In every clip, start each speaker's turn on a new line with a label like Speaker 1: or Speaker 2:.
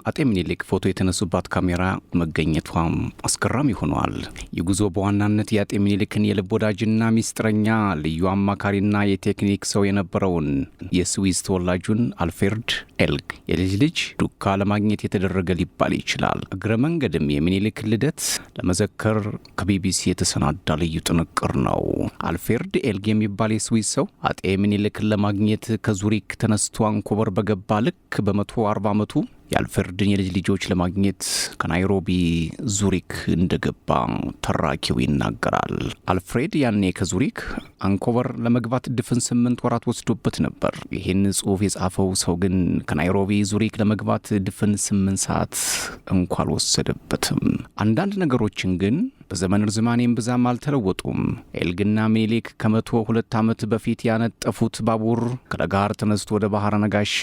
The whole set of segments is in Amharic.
Speaker 1: አጤ ምኒልክ ፎቶ የተነሱባት ካሜራ መገኘቷም አስገራሚ ሆኗል። የጉዞ በዋናነት የአጤ ምኒልክን የልብ ወዳጅና ሚስጥረኛ ልዩ አማካሪና የቴክኒክ ሰው የነበረውን የስዊዝ ተወላጁን አልፍሬድ ኤልግ የልጅ ልጅ ዱካ ለማግኘት የተደረገ ሊባል ይችላል። እግረ መንገድም የምኒልክ ልደት ለመዘከር ከቢቢሲ የተሰናዳ ልዩ ጥንቅር ነው። አልፍሬድ ኤልግ የሚባል የስዊዝ ሰው አጤ ምኒልክን ለማግኘት ከዙሪክ ተነስቶ አንኮበር በገባ ልክ በ140 ዓመቱ የአልፍሬድን የልጅ ልጆች ለማግኘት ከናይሮቢ ዙሪክ እንደገባ ተራኪው ይናገራል። አልፍሬድ ያኔ ከዙሪክ አንኮበር ለመግባት ድፍን 8 ወራት ወስዶበት ነበር። ይህን ጽሑፍ የጻፈው ሰው ግን ከናይሮቢ ዙሪክ ለመግባት ድፍን 8 ሰዓት እንኳ አልወሰደበትም። አንዳንድ ነገሮችን ግን በዘመን ርዝማኔም ብዛም አልተለወጡም። ኤልግና ምኒልክ ከ102 ዓመት በፊት ያነጠፉት ባቡር ከለጋር ተነስቶ ወደ ባህረ ነጋሽ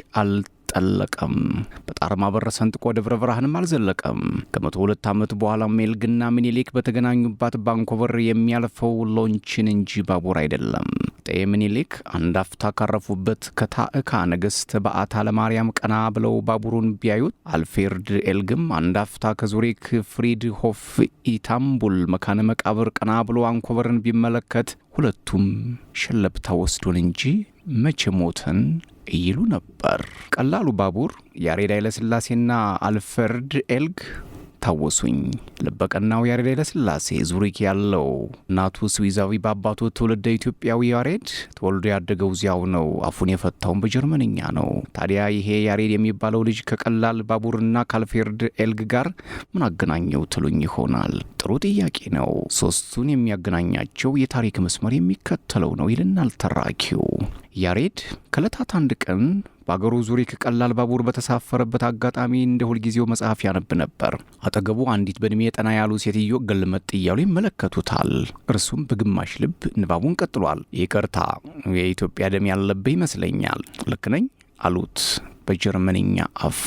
Speaker 1: ጠለቀም። በጣርማ በር ሰንጥቆ ደብረ ብርሃንም አልዘለቀም። ከ102 ዓመት በኋላም ኤልግና ምኒልክ በተገናኙባት ባንኮቨር የሚያልፈው ሎንችን እንጂ ባቡር አይደለም። አጤ ምኒልክ አንድ አፍታ ካረፉበት ከታዕካ ነገሥት በዓታ ለማርያም ቀና ብለው ባቡሩን ቢያዩት፣ አልፍሬድ ኤልግም አንድ አፍታ ከዙሪክ ፍሪድሆፍ ኢታምቡል መካነ መቃብር ቀና ብሎ አንኮቨርን ቢመለከት ሁለቱም ሸለብታ ወስዶን እንጂ መቼ ሞተን ይሉ ነበር። ቀላሉ ባቡር ያሬድ ኃይለሥላሴና አልፍሬድ ኤልግ ታወሱኝ። ልበቀናው ያሬድ ኃይለሥላሴ ዙሪክ ያለው እናቱ ስዊዛዊ በአባቱ ትውልደ ኢትዮጵያዊ ያሬድ ተወልዶ ያደገው እዚያው ነው። አፉን የፈታውን በጀርመንኛ ነው። ታዲያ ይሄ ያሬድ የሚባለው ልጅ ከቀላል ባቡርና ከአልፍሬድ ኤልግ ጋር ምን አገናኘው ትሉኝ ይሆናል። ጥሩ ጥያቄ ነው። ሶስቱን የሚያገናኛቸው የታሪክ መስመር የሚከተለው ነው ይልናል ተራኪው። ያሬድ ከዕለታት አንድ ቀን በአገሩ ዙሪክ ቀላል ባቡር በተሳፈረበት አጋጣሚ እንደ ሁልጊዜው መጽሐፍ ያነብ ነበር። አጠገቡ አንዲት በእድሜ ጠና ያሉ ሴትዮ ገልመጥ እያሉ ይመለከቱታል። እርሱም በግማሽ ልብ ንባቡን ቀጥሏል። ይቅርታ፣ የኢትዮጵያ ደም ያለብህ ይመስለኛል። ልክ ነኝ አሉት። በጀርመንኛ አፍ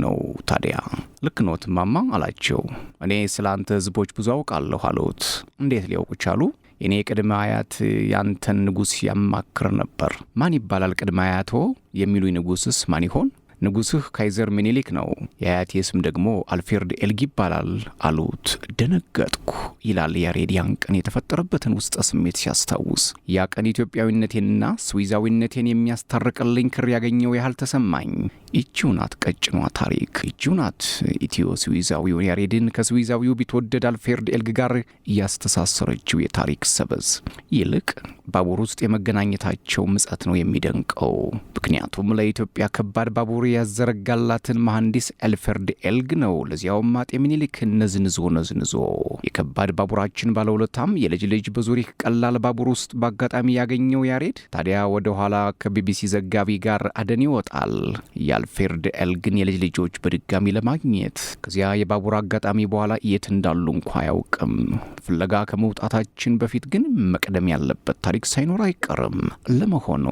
Speaker 1: ነው። ታዲያ ልክ ኖት ማማ አላቸው። እኔ ስለ አንተ ህዝቦች ብዙ አውቃለሁ አሉት። እንዴት ሊያውቁ ቻሉ? የኔ ቅድመ አያት ያንተን ንጉሥ ያማክር ነበር። ማን ይባላል ቅድመ አያቶ የሚሉኝ ንጉሥስ ማን ይሆን? ንጉሥህ ካይዘር ምኒልክ ነው። የአያቴ ስም ደግሞ አልፍሬድ ኤልግ ይባላል አሉት። ደነገጥኩ ይላል ያሬድ ያን ቀን የተፈጠረበትን ውስጠ ስሜት ሲያስታውስ። ያ ቀን ኢትዮጵያዊነቴንና ስዊዛዊነቴን የሚያስታርቅልኝ ክር ያገኘው ያህል ተሰማኝ። ይቺው ናት ቀጭኗ ታሪክ። ይቺው ናት ኢትዮ ስዊዛዊው ያሬድን ከስዊዛዊው ቢትወደድ አልፍሬድ ኤልግ ጋር እያስተሳሰረችው የታሪክ ሰበዝ። ይልቅ ባቡር ውስጥ የመገናኘታቸው ምጸት ነው የሚደንቀው። ምክንያቱም ለኢትዮጵያ ከባድ ባቡር ያዘረጋላትን መሐንዲስ አልፍሬድ ኤልግ ነው። ለዚያውም አጤ ምኒልክ ነዝንዞ የከባድ ባቡራችን ባለውለታም የልጅ ልጅ በዙሪክ ቀላል ባቡር ውስጥ በአጋጣሚ ያገኘው ያሬድ ታዲያ ወደ ኋላ ከቢቢሲ ዘጋቢ ጋር አደን ይወጣል የአልፍሬድ ኤልግን የልጅ ልጆች በድጋሚ ለማግኘት። ከዚያ የባቡር አጋጣሚ በኋላ የት እንዳሉ እንኳ አያውቅም። ፍለጋ ከመውጣታችን በፊት ግን መቅደም ያለበት ታሪክ ሳይኖር አይቀርም። ለመሆኑ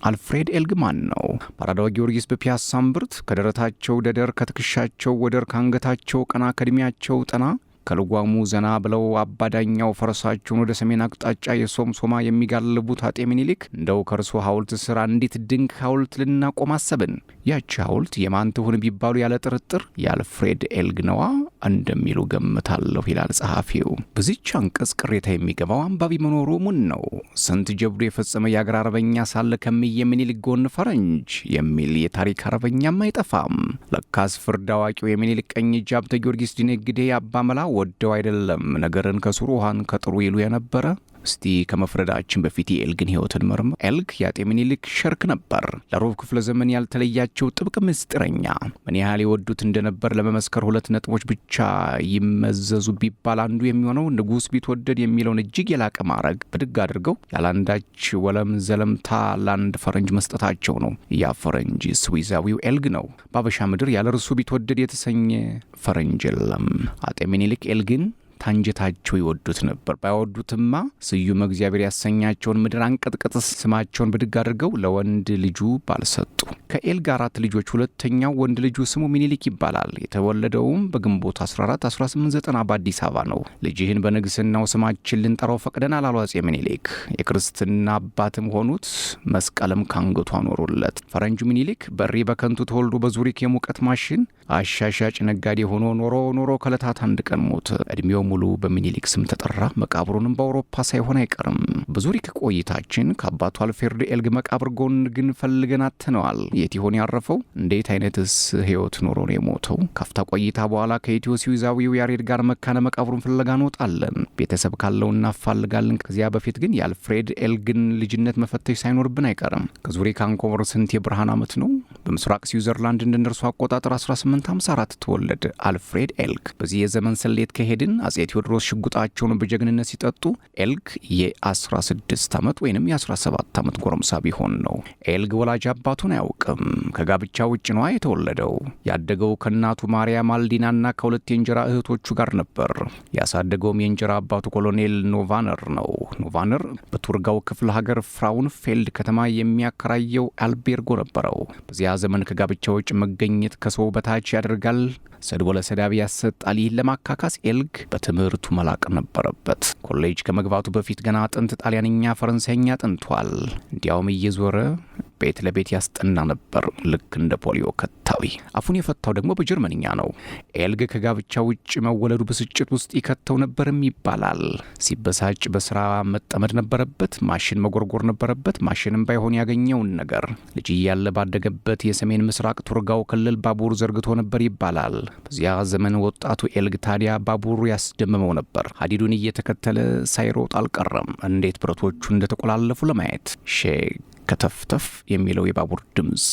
Speaker 1: አልፍሬድ ኤልግ ማን ነው? ፓራዳው ጊዮርጊስ በፒያሳ እምብርት ከደረታቸው ደደር ከትከሻቸው ወደር ከአንገታቸው ቀና ከእድሜያቸው ጠና ከልጓሙ ዘና ብለው አባዳኛው ፈረሳቸውን ወደ ሰሜን አቅጣጫ የሶምሶማ የሚጋልቡት አጤ ምኒልክ እንደው ከእርሱ ሐውልት ስራ እንዴት ድንቅ ሐውልት ልናቆም አሰብን። ያቺ ሐውልት የማን ትሁን ቢባሉ ያለ ጥርጥር የአልፍሬድ ኤልግ ነዋ እንደሚሉ ገምታለሁ ይላል ጸሐፊው። በዚህች አንቀጽ ቅሬታ የሚገባው አንባቢ መኖሩ ሙን ነው። ስንት ጀብዱ የፈጸመ የአገር አርበኛ ሳለ ከምየ ምኒልክ ጎን ፈረንጅ የሚል የታሪክ አርበኛም አይጠፋም። ለካስ ፍርድ አዋቂው የሚኒልክ ቀኝ እጅ ሀብተ ጊዮርጊስ ዲነግዴ አባመላ ወደው አይደለም ነገርን ከስሩ ውሃን ከጥሩ ይሉ የነበረ። እስቲ ከመፍረዳችን በፊት የኤልግን ሕይወትን መርምር። ኤልግ የአጤ ምኒልክ ሸርክ ነበር። ለሩብ ክፍለ ዘመን ያልተለያቸው ጥብቅ ምስጢረኛ። ምን ያህል የወዱት እንደነበር ለመመስከር 2 ነጥቦች ብቻ ይመዘዙ ቢባል አንዱ የሚሆነው ንጉሥ ቢትወደድ የሚለውን እጅግ የላቀ ማዕረግ ብድግ አድርገው ያላንዳች ወለም ዘለምታ ለአንድ ፈረንጅ መስጠታቸው ነው። ያ ፈረንጅ ስዊዛዊው ኤልግ ነው። በአበሻ ምድር ያለ እርሱ ቢትወደድ የተሰኘ ፈረንጅ የለም። አጤ ምኒልክ ኤልግን ታንጀታቸው ይወዱት ነበር። ባይወዱትማ ስዩም እግዚአብሔር ያሰኛቸውን ምድር አንቀጥቅጥ ስማቸውን ብድግ አድርገው ለወንድ ልጁ ባልሰጡ። ከኤልግ 4 ልጆች ሁለተኛው ወንድ ልጁ ስሙ ምኒልክ ይባላል። የተወለደውም በግንቦት 14 1890 በአዲስ አበባ ነው። ልጅህን በንግስናው ስማችን ልንጠራው ፈቅደናል አሉ አፄ ምኒልክ። የክርስትና አባትም ሆኑት መስቀልም ካንገቱ አኖሩለት። ፈረንጁ ምኒልክ በሪ በከንቱ ተወልዶ በዙሪክ የሙቀት ማሽን አሻሻጭ ነጋዴ ሆኖ ኖሮ ከለታት አንድ ቀን ሞተ። እድሜው ሙሉ በሚኒሊክ ስም ተጠራ። መቃብሩንም በአውሮፓ ሳይሆን አይቀርም። በዙሪክ ቆይታችን ከአባቱ አልፍሬድ ኤልግ መቃብር ጎን ግን ፈልገን አጥተነዋል። የት ይሆን ያረፈው? እንዴት አይነትስ ህይወት ኖሮ ነው የሞተው? ካፍታ ቆይታ በኋላ ከኢትዮ ስዊዛዊው ያሬድ ጋር መካነ መቃብሩን ፍለጋ እንወጣለን። ቤተሰብ ካለው እናፋልጋለን። ከዚያ በፊት ግን የአልፍሬድ ኤልግን ልጅነት መፈተሽ ሳይኖርብን አይቀርም። ከዙሪክ አንኮበር ስንት የብርሃን ዓመት ነው? በምስራቅ ስዊዘርላንድ እንደነርሱ አቆጣጠር 1854 ተወለደ አልፍሬድ ኤልግ። በዚህ የዘመን ስሌት ከሄድን አጼ ቴዎድሮስ ሽጉጣቸውን በጀግንነት ሲጠጡ ኤልግ የ16 ዓመት ወይንም የ17 ዓመት ጎረምሳ ቢሆን ነው። ኤልግ ወላጅ አባቱን አያውቅም። ከጋብቻ ውጭ ነው የተወለደው። ያደገው ከእናቱ ማርያ ማልዲናና ከሁለት የእንጀራ እህቶቹ ጋር ነበር። ያሳደገውም የእንጀራ አባቱ ኮሎኔል ኖቫነር ነው። ኖቫነር በቱርጋው ክፍለ ሀገር ፍራውንፌልድ ከተማ የሚያከራየው አልቤርጎ ነበረው። በዚያ ዘመን ከጋብቻ ውጭ መገኘት ከሰው በታች ያደርጋል፣ ሰድቦ ለሰዳቢ ያሰጣል። ይህን ለማካካስ ኤልግ በትምህርቱ መላቅ ነበረበት። ኮሌጅ ከመግባቱ በፊት ገና ጥንት ጣሊያንኛ፣ ፈረንሳይኛ ጥንቷል። እንዲያውም እየዞረ ቤት ለቤት ያስጠና ነበር፣ ልክ እንደ ፖሊዮ ከታዊ። አፉን የፈታው ደግሞ በጀርመንኛ ነው። ኤልግ ከጋብቻ ውጭ መወለዱ ብስጭት ውስጥ ይከተው ነበርም ይባላል። ሲበሳጭ በስራ መጠመድ ነበረበት፣ ማሽን መጎርጎር ነበረበት። ማሽንም ባይሆን ያገኘውን ነገር ልጅ እያለ ባደገበት የሰሜን ምስራቅ ቱርጋው ክልል ባቡር ዘርግቶ ነበር ይባላል። በዚያ ዘመን ወጣቱ ኤልግ ታዲያ ባቡሩ ያስደምመው ነበር። ሀዲዱን እየተከተለ ሳይሮጥ አልቀረም። እንዴት ብረቶቹ እንደተቆላለፉ ለማየት ከተፍተፍ የሚለው የባቡር ድምፅ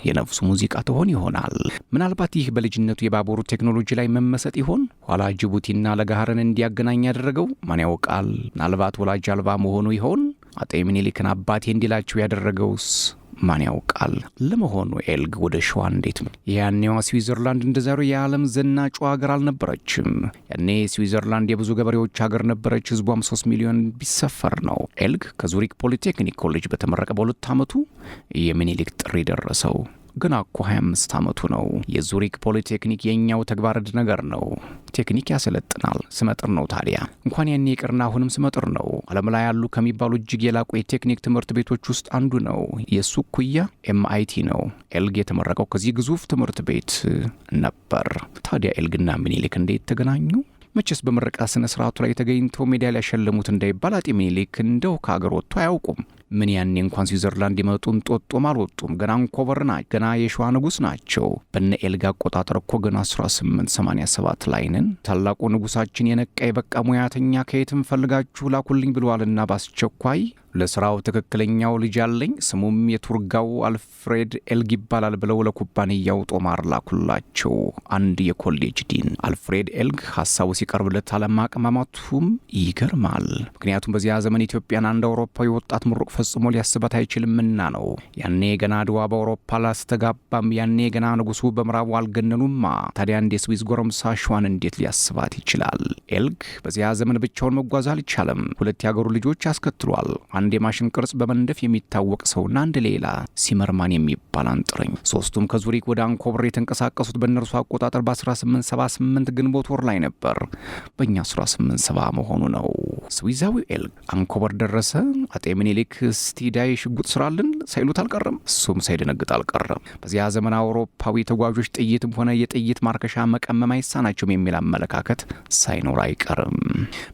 Speaker 1: የነፍሱ ሙዚቃ ትሆን ይሆናል። ምናልባት ይህ በልጅነቱ የባቡሩ ቴክኖሎጂ ላይ መመሰጥ ይሆን? ኋላ ጅቡቲና ለጋሃርን እንዲያገናኝ ያደረገው ማን ያውቃል? ምናልባት ወላጅ አልባ መሆኑ ይሆን? አጤ ሚኒሊክን አባቴ እንዲላቸው ያደረገውስ ማን ያውቃል? ለመሆኑ ኤልግ ወደ ሸዋ እንዴት ነው? ያኔዋ ስዊዘርላንድ እንደዛሬው የዓለም ዘናጩ ሀገር አልነበረችም። ያኔ ስዊዘርላንድ የብዙ ገበሬዎች ሀገር ነበረች። ህዝቧም 3 ሚሊዮን ቢሰፈር ነው። ኤልግ ከዙሪክ ፖሊቴክኒክ ኮሌጅ በተመረቀ በ2 ዓመቱ የሚኒሊክ ጥሪ ደረሰው። ገና እኮ 25 ዓመቱ ነው። የዙሪክ ፖሊቴክኒክ የኛው ተግባረድ ነገር ነው። ቴክኒክ ያሰለጥናል። ስመጥር ነው። ታዲያ እንኳን ያኔ ይቅርና አሁንም ስመጥር ነው። ዓለም ላይ ያሉ ከሚባሉ እጅግ የላቁ የቴክኒክ ትምህርት ቤቶች ውስጥ አንዱ ነው። የሱ ኩያ MIT ነው። ኤልግ የተመረቀው ከዚህ ግዙፍ ትምህርት ቤት ነበር። ታዲያ ኤልግና ሚኒሊክ እንዴት ተገናኙ? መቼስ በምረቃ ስነ ስርዓቱ ላይ ተገኝተው ሜዳሊያ ያሸለሙት እንዳይባል አጤ ሚኒሊክ እንደው ከሀገር ወጥቶ አያውቁም። ምን ያኔ እንኳን ስዊዘርላንድ ይመጡም ጦጦም አልወጡም። ገና አንኮበር ናቸው። ገና የሸዋ ንጉሥ ናቸው። በነ ኤልግ አቆጣጠር እኮ ገና 1887 ላይ ነን። ታላቁ ንጉሳችን የነቃ የበቃ ሙያተኛ ከየትም ፈልጋችሁ ላኩልኝ ብለዋልና በአስቸኳይ ለስራው ትክክለኛው ልጅ አለኝ፣ ስሙም የቱርጋው አልፍሬድ ኤልግ ይባላል ብለው ለኩባንያው ጦማር ላኩላቸው። አንድ የኮሌጅ ዲን አልፍሬድ ኤልግ ሀሳቡ ሲቀርብለት አለማቅማማቱም ይገርማል። ምክንያቱም በዚያ ዘመን ኢትዮጵያን አንድ አውሮፓዊ ወጣት ምሩቅ ፈጽሞ ሊያስባት አይችልምና ነው። ያኔ ገና አድዋ በአውሮፓ ላስተጋባም፣ ያኔ ገና ንጉሱ በምዕራቡ አልገነኑማ። ታዲያ እንደ ስዊዝ ጎረምሳ ሸዋን እንዴት ሊያስባት ይችላል? ኤልግ በዚያ ዘመን ብቻውን መጓዝ አልቻለም። 2 ያገሩ ልጆች አስከትሏል። አንድ የማሽን ቅርጽ በመንደፍ የሚታወቅ ሰውና አንድ ሌላ ሲመርማን የሚባል አንጥረኝ። 3ቱም ከዙሪክ ወደ አንኮበር የተንቀሳቀሱት በእነርሱ አቆጣጠር በ1878 ግንቦት ወር ላይ ነበር። በእኛ 1870 መሆኑ ነው። ስዊዛዊው ኤልግ አንኮበር ደረሰ። አጤ ሚኒሊክ ስቲዳይ ሽጉጥ ስራልን ሳይሉት አልቀረም። እሱም ሳይደነግጥ አልቀረም። በዚያ ዘመን አውሮፓዊ ተጓዦች ጥይትም ሆነ የጥይት ማርከሻ መቀመም አይሳናቸውም የሚል አመለካከት ሳይኖር አይቀርም።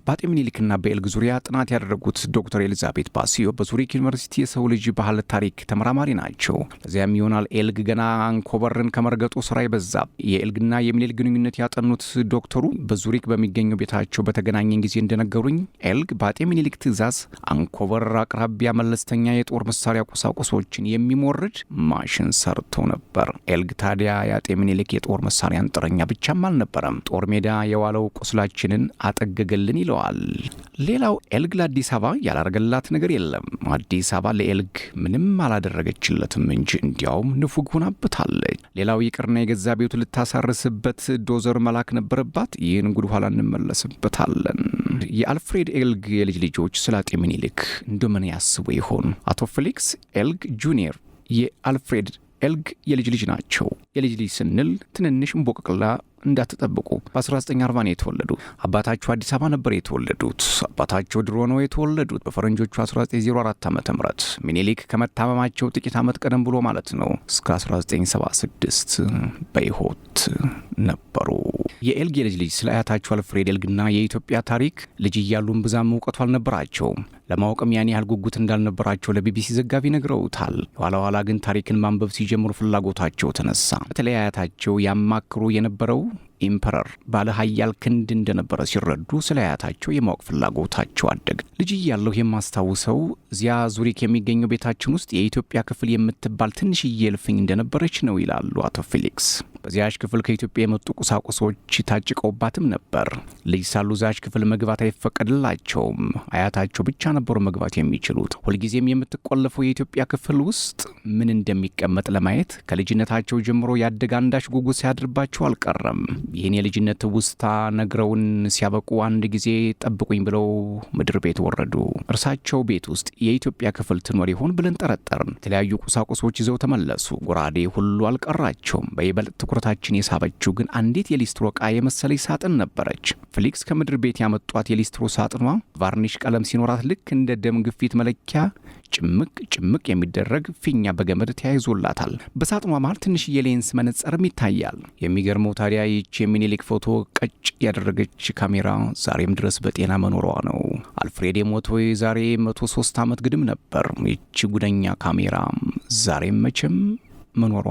Speaker 1: በአጤ ሚኒሊክና በኤልግ ዙሪያ ጥናት ያደረጉት ዶክተር ኤሊዛቤት ባሲዮ በዙሪክ ዩኒቨርሲቲ የሰው ልጅ ባህል ታሪክ ተመራማሪ ናቸው። ለዚያም ይሆናል ኤልግ ገና አንኮበርን ከመርገጡ ስራ ይበዛ። የኤልግና የሚኒሊክ ግንኙነት ያጠኑት ዶክተሩ በዙሪክ በሚገኘው ቤታቸው በተገናኘን ጊዜ እንደነገሩኝ ኤልግ በአጤ ሚኒሊክ ትዕዛዝ አንኮበር አቅራቢያ መለስተኛ የጦር መሳሪያ ቁሳቁሶችን የሚሞርድ ማሽን ሰርተው ነበር። ኤልግ ታዲያ የአጤ ሚኒሊክ የጦር መሳሪያ አንጥረኛ ብቻም አልነበረም። ጦር ሜዳ የዋለው ቁስላችንን አጠገገልን ይለዋል። ሌላው ኤልግ ለአዲስ አበባ ያላረገላት ነገር የለም። አዲስ አበባ ለኤልግ ምንም አላደረገችለትም እንጂ እንዲያውም ንፉግ ሆናበታለች። ሌላው ይቅርና የገዛ ቤቱ ልታሳርስበት ዶዘር መላክ ነበረባት። ይህን ጉድ ኋላ እንመለስበታለን። የአልፍሬድ ኤልግ የልጅ ልጆች ስለ አጤ ሚኒሊክ እንደምን ያስቡ ይሆን? አቶ ፌሊክስ ኤልግ ጁኒየር የአልፍሬድ ኤልግ የልጅ ልጅ ናቸው። የልጅ ልጅ ስንል ትንንሽ እምቦቅቅላ እንዳትጠብቁ። በ1940 ነው የተወለዱ። አባታቸው አዲስ አበባ ነበር የተወለዱት። አባታቸው ድሮ ነው የተወለዱት በፈረንጆቹ 1904 ዓ.ም። ሚኒሊክ ከመታመማቸው ጥቂት ዓመት ቀደም ብሎ ማለት ነው እስከ 1976 በሕይወት ነበሩ። የኤልግ የልጅ ልጅ ስለ አያታቸው አልፍሬድ ኤልግና የኢትዮጵያ ታሪክ ልጅ እያሉም ብዛም እውቀቱ አልነበራቸውም። ለማወቅም ያን ያህል ጉጉት እንዳልነበራቸው ለቢቢሲ ዘጋቢ ነግረውታል። ኋላ ግን ታሪክን ማንበብ ሲጀምሩ ፍላጎታቸው ተነሳ። በተለይ አያታቸው ያማክሩ የነበረው ኢምፐረር ባለ ኃያል ክንድ እንደነበረ ሲረዱ ስለ አያታቸው የማወቅ ፍላጎታቸው አደገ። ልጅ እያለሁ የማስታውሰው እዚያ ዙሪክ የሚገኘው ቤታችን ውስጥ የኢትዮጵያ ክፍል የምትባል ትንሽዬ እልፍኝ እንደነበረች ነው ይላሉ አቶ ፊሊክስ። በዚያች ክፍል ከኢትዮጵያ የመጡ ቁሳቁሶች ታጭቀውባትም ነበር። ልጅ ሳሉ ዛች ክፍል መግባት አይፈቀድላቸውም። አያታቸው ብቻ ነበሩ መግባት የሚችሉት። ሁልጊዜም የምትቆለፈው የኢትዮጵያ ክፍል ውስጥ ምን እንደሚቀመጥ ለማየት ከልጅነታቸው ጀምሮ ያደገ አንዳች ጉጉት ሲያድርባቸው አልቀረም። ይህን የልጅነት ውስታ ነግረውን ሲያበቁ አንድ ጊዜ ጠብቁኝ ብለው ምድር ቤት ወረዱ። እርሳቸው ቤት ውስጥ የኢትዮጵያ ክፍል ትኖር ይሆን ብለን ጠረጠርን። የተለያዩ ቁሳቁሶች ይዘው ተመለሱ። ጎራዴ ሁሉ አልቀራቸውም። በይበልጥ ትኩረታችን የሳበችው ግን አንዲት የሊስትሮ ዕቃ የመሰለች ሳጥን ነበረች። ፍሊክስ ከምድር ቤት ያመጧት የሊስትሮ ሳጥኗ ቫርኒሽ ቀለም ሲኖራት ልክ እንደ ደም ግፊት መለኪያ ጭምቅ የሚደረግ ፊኛ በገመድ ተያይዞላታል። በሳጥኗ መሃል ትንሽዬ ሌንስ መነጽርም ይታያል። የሚገርመው ታዲያ ይህች የሚኒሊክ ፎቶ ቀጭ ያደረገች ካሜራ ዛሬም ድረስ በጤና መኖሯ ነው። አልፍሬድ የሞተው ዛሬ 103 ዓመት ግድም ነበር። ይህች ጉደኛ ካሜራ ዛሬም መቼም መኖሯ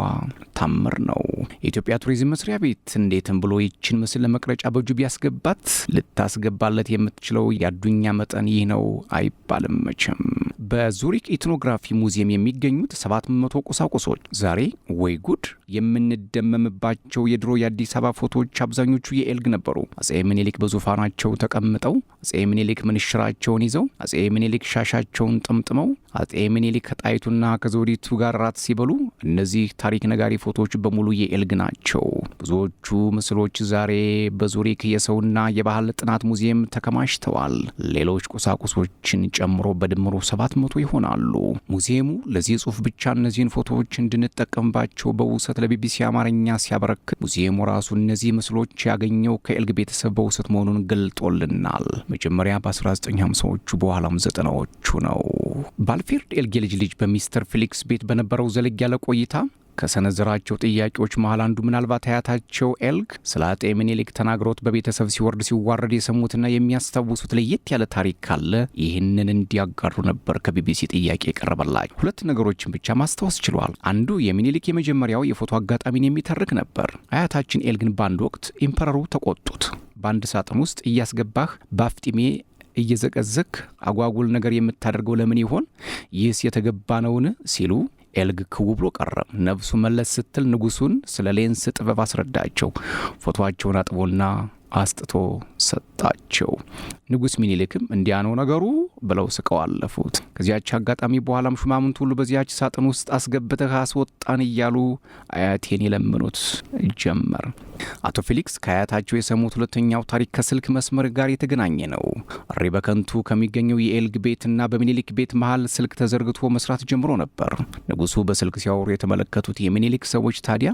Speaker 1: ታምር ነው። የኢትዮጵያ ቱሪዝም መስሪያ ቤት እንዴትም ብሎ ይችን ምስል ለመቅረጫ በእጁ ቢያስገባት ልታስገባለት የምትችለው የአዱኛ መጠን ይህ ነው አይባልም መቼም። በዙሪክ ኢትኖግራፊ ሙዚየም የሚገኙት 700 ቁሳቁሶች ዛሬ ወይ ጉድ የምንደመምባቸው የድሮ የአዲስ አበባ ፎቶዎች አብዛኞቹ የኤልግ ነበሩ። አጼ ምኒልክ በዙፋናቸው ተቀምጠው፣ አጼ ምኒልክ ምንሽራቸውን ይዘው፣ አጼ ምኒልክ ሻሻቸውን ጠምጥመው፣ አጼ ምኒልክ ከጣይቱና ከዘውዲቱ ጋር ራት ሲበሉ፣ እነዚህ ታሪክ ነጋሪ ፎቶዎች በሙሉ የኤልግ ናቸው። ብዙዎቹ ምስሎች ዛሬ በዙሪክ የሰውና የባህል ጥናት ሙዚየም ተከማችተዋል። ሌሎች ቁሳቁሶችን ጨምሮ በድምሩ 700 ይሆናሉ። ሙዚየሙ ለዚህ ጽሑፍ ብቻ እነዚህን ፎቶዎች እንድንጠቀምባቸው በውሰት ለቢቢሲ አማርኛ ሲያበረክት፣ ሙዚየሙ ራሱ እነዚህ ምስሎች ያገኘው ከኤልግ ቤተሰብ በውሰት መሆኑን ገልጦልናል። መጀመሪያ በ1950ዎቹ በኋላም 90ዎቹ ነው። በአልፍሬድ ኤልግ የልጅ ልጅ በሚስተር ፊሊክስ ቤት በነበረው ዘለግ ያለ ቆይታ ከሰነዘራቸው ጥያቄዎች መሃል አንዱ ምናልባት አያታቸው ኤልግ ስለ አጤ ምኒልክ ተናግሮት በቤተሰብ ሲወርድ ሲዋረድ የሰሙትና የሚያስታውሱት ለየት ያለ ታሪክ ካለ ይህንን እንዲያጋሩ ነበር ከቢቢሲ ጥያቄ የቀረበላቸው። ሁለት ነገሮችን ብቻ ማስታወስ ችሏል። አንዱ የሚኒሊክ የመጀመሪያው የፎቶ አጋጣሚን የሚተርክ ነበር። አያታችን ኤልግን በአንድ ወቅት ኢምፐረሩ ተቆጡት። በአንድ ሳጥን ውስጥ እያስገባህ በአፍጢሜ እየዘቀዘክ አጓጉል ነገር የምታደርገው ለምን ይሆን? ይህስ የተገባ ነውን? ሲሉ ኤልግ ክው ብሎ ቀረ። ነፍሱ መለስ ስትል ንጉሱን ስለ ሌንስ ጥበብ አስረዳቸው። ፎቶአቸውን አጥቦና አስጥቶ ሰጣቸው። ንጉስ ሚኒሊክም እንዲያ ነው ነገሩ ብለው ስቀው አለፉት። ከዚያች አጋጣሚ በኋላም ሹማምንት ሁሉ በዚያች ሳጥን ውስጥ አስገብተህ አስወጣን እያሉ አያቴን የለምኑት ጀመር። አቶ ፊሊክስ ከአያታቸው የሰሙት ሁለተኛው ታሪክ ከስልክ መስመር ጋር የተገናኘ ነው። እሪ በከንቱ ከሚገኘው የኤልግ ቤትና በሚኒሊክ ቤት መሃል ስልክ ተዘርግቶ መስራት ጀምሮ ነበር። ንጉሱ በስልክ ሲያወሩ የተመለከቱት የሚኒሊክ ሰዎች ታዲያ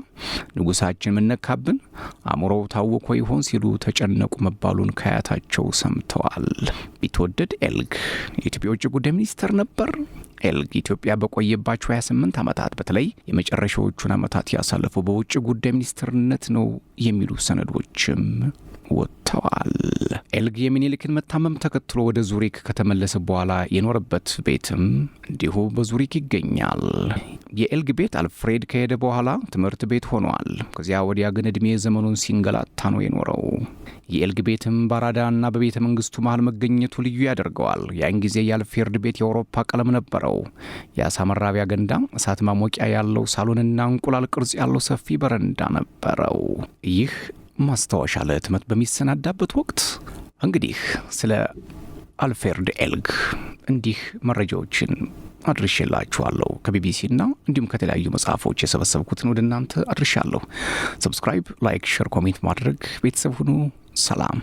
Speaker 1: ንጉሳችን ምነካብን አእምሮው ታወኮ ይሆን ሲሉ ተጨነቁ መባሉን ከአያታቸው ሰምተዋል። ቢትወደድ ኤልግ የኢትዮጵያ ውጭ ጉዳይ ሚኒስትር ነበር። ኤልግ ኢትዮጵያ በቆየባቸው 28 ዓመታት በተለይ የመጨረሻዎቹን ዓመታት ያሳለፈው በውጭ ጉዳይ ሚኒስትርነት ነው የሚሉ ሰነዶችም ወጥተዋል። ኤልግ የሚኒሊክን መታመም ተከትሎ ወደ ዙሪክ ከተመለሰ በኋላ የኖረበት ቤትም እንዲሁ በዙሪክ ይገኛል። የኤልግ ቤት አልፍሬድ ከሄደ በኋላ ትምህርት ቤት ሆኗል። ከዚያ ወዲያ ግን ዕድሜ ዘመኑን ሲንገላታ ነው የኖረው። የኤልግ ቤትም ባራዳና በቤተ መንግስቱ መሃል መገኘቱ ልዩ ያደርገዋል። ያን ጊዜ የአልፍሬድ ቤት የአውሮፓ ቀለም ነበረው። የአሳ መራቢያ ገንዳ፣ እሳት ማሞቂያ ያለው ሳሎንና እንቁላል ቅርጽ ያለው ሰፊ በረንዳ ነበረው። ይህ ማስታወሻ ለህትመት በሚሰናዳበት ወቅት እንግዲህ ስለ አልፍሬድ ኤልግ እንዲህ መረጃዎችን አድርሼላችኋለሁ። ከቢቢሲና እንዲሁም ከተለያዩ መጽሐፎች የሰበሰብኩትን ወደ እናንተ አድርሻለሁ። ሰብስክራይብ፣ ላይክ፣ ሼር፣ ኮሜንት ማድረግ ቤተሰብ ሁኑ። ሰላም።